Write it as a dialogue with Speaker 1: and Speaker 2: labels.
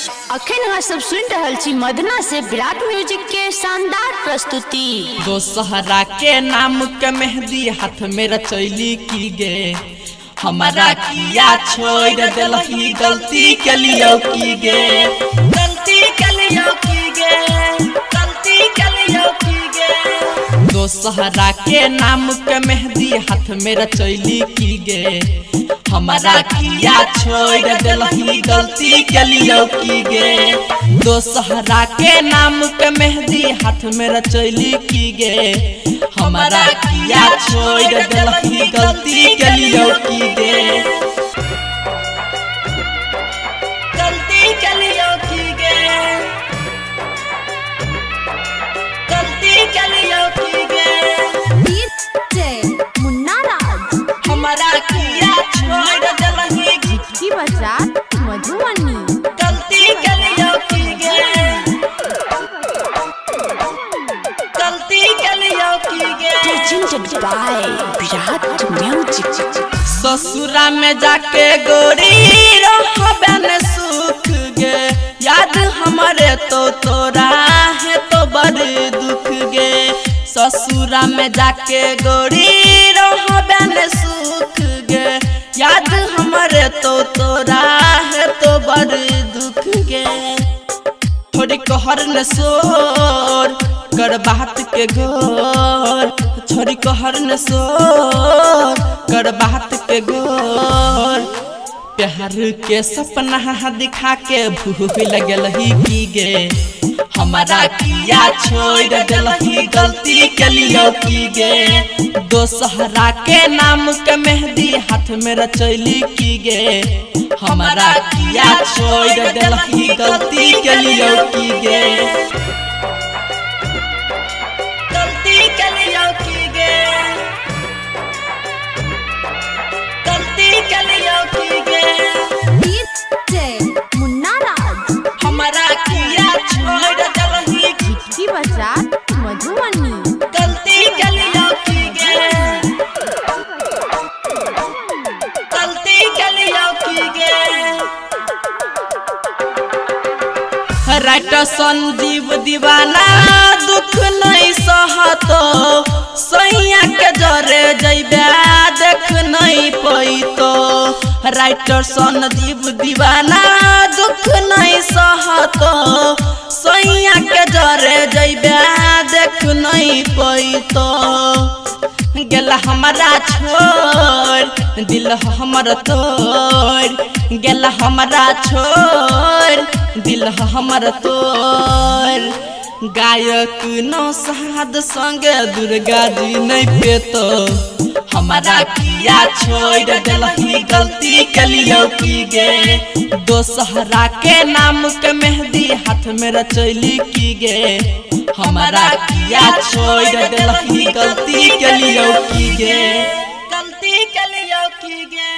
Speaker 1: अखन अहाँ सब सुन रहल छी मदना से विराट म्यूजिक के शानदार प्रस्तुति।
Speaker 2: दोसहरा के नाम के मेहंदी हाथ में रचैली की गे, हमारा किया छोड़ दिलही गलती के लिए की गे, गलती के लिए की गे, गलती के लिए की गे। दोसहरा के नाम के मेहंदी हाथ में रचैली की गे, हमारा किया छोड़ दिलही गलती के लिए की गे। दोसहरा के नाम के मेहंदी हाथ में रचैली की गे, हमारा किया छोड़ दिलही गलती के लिए की गे, गलती के लिए की गे, गलती के लिए की गे।
Speaker 1: मुन्ना राज
Speaker 2: हमारा किया छोड़ दिलही
Speaker 1: की बचा मधुबनी
Speaker 2: गलती के लिए की गे, गलती के लिए की गे।
Speaker 1: Presented by Virat music.
Speaker 2: ससुरा में जाके गोरी रहबे न सुख गे, याद हमारे तो तोरा है तो बड़ दुख गे। ससुरा में जाके गोरी रहबे न सुख गे, याद हमारे तो तोरा है तो बड़ दुख गे। थोड़ी कहर न सोर कर बात के गोर, छोरी कहर न सोर कर बात के गोर। प्यार के सपना दिखा के भूल गेलही की गे, हमारा किया छोड़ दिलही गलती के लिए की गे। दोसहरा के नाम के मेहंदी हाथ में रचैली की गे, हमारा किया छोड़ दिलही गलती के लिए की गे, गलती के लिए की गे, गलती के लिए की गे।
Speaker 1: मुन्ना राज
Speaker 2: हमारा किया छोड़ दिलही
Speaker 1: की बचा मधुबनी
Speaker 2: गलती के लिए की गे, गलती के लिए की गे। राइटर संजीव दीवाना दुख नहीं सहतो, सैया के जरे जैबे देख नहीं पैतो। राइटर संजीव दीवाना दुख नहीं सहतो, सैया के जरे जैबे देख नहीं पैतो। गेला हमारा छोड़ दिल हमर तोड़, गेला हमारा छोड़ दिल हमर तोड़। गायक नौशाद संग दुर्गा जी नहीं पेतो, हमारा किया छोड़ दिलही गलती के लिए की गे। दोसहरा के नाम के मेहंदी हाथ में रचैली की गे, हमारा किया छोड़ दिलही गलती के लिए की गे, गलती के लिए की गे।